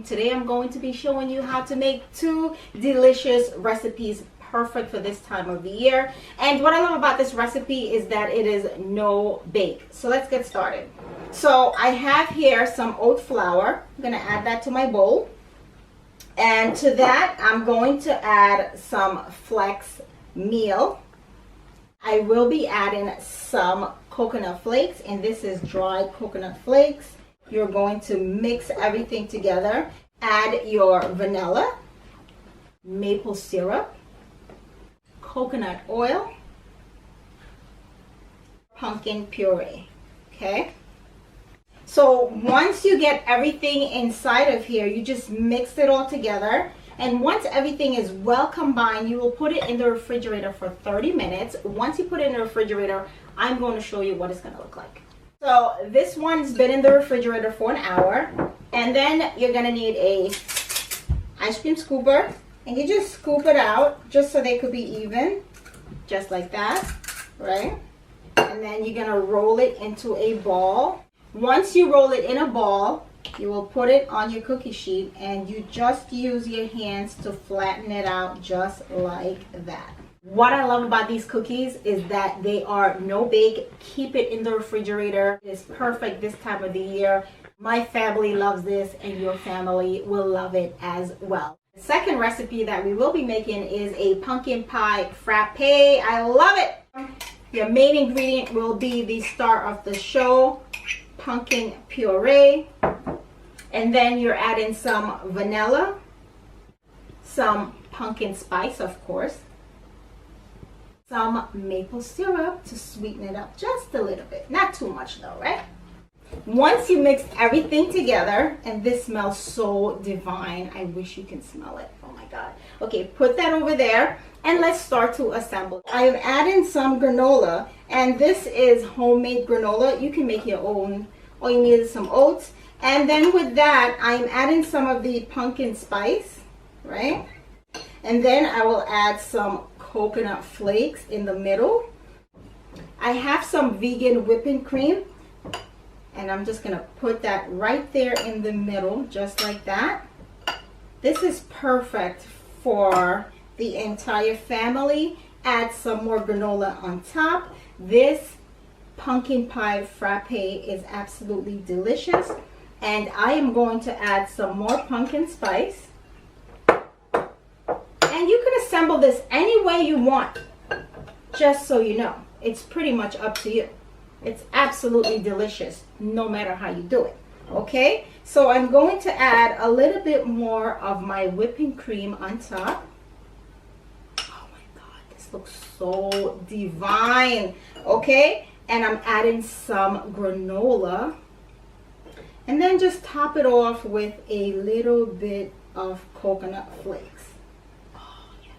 Today I'm going to be showing you how to make two delicious recipes perfect for this time of the year. And what I love about this recipe is that it is no bake. So let's get started. So I have here some oat flour. I'm going to add that to my bowl. And to that, I'm going to add some flax meal. I will be adding some coconut flakes, and this is dried coconut flakes. You're going to mix everything together. Add your vanilla, maple syrup, coconut oil, pumpkin puree. Okay? So once you get everything inside of here, you just mix it all together. And once everything is well combined, you will put it in the refrigerator for 30 minutes. Once you put it in the refrigerator, I'm going to show you what it's going to look like. So this one's been in the refrigerator for an hour. And then you're going to need a ice cream scooper. And you just scoop it out just so they could be even. Just like that, right? And then you're going to roll it into a ball. Once you roll it in a ball, you will put it on your cookie sheet and you just use your hands to flatten it out just like that. What I love about these cookies is that they are no bake. Keep it in the refrigerator. It's perfect this time of the year. My family loves this and your family will love it as well. The second recipe that we will be making is a pumpkin pie frappe. I love it. Your main ingredient will be the star of the show, pumpkin puree. And then you're adding some vanilla, some pumpkin spice, of course, some maple syrup to sweeten it up just a little bit. Not too much though, right? Once you mix everything together, and this smells so divine. I wish you can smell it. Oh my God. Okay, put that over there and let's start to assemble. I am adding some granola, and this is homemade granola. You can make your own. All you need is some oats. And then with that, I'm adding some of the pumpkin spice, right? And then I will add some coconut flakes in the middle. I have some vegan whipping cream, and I'm just gonna put that right there in the middle, just like that. This is perfect for the entire family. Add some more granola on top. This pumpkin pie frappe is absolutely delicious. And I am going to add some more pumpkin spice. And you can assemble this any way you want, just so you know. It's pretty much up to you. It's absolutely delicious, no matter how you do it. Okay? So I'm going to add a little bit more of my whipping cream on top. Oh my God, this looks so divine. Okay? And I'm adding some granola. And then just top it off with a little bit of coconut flakes. Oh, yes.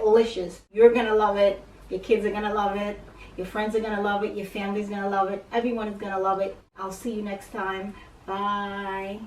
Delicious. You're going to love it. Your kids are going to love it. Your friends are going to love it. Your family's going to love it. Everyone is going to love it. I'll see you next time. Bye.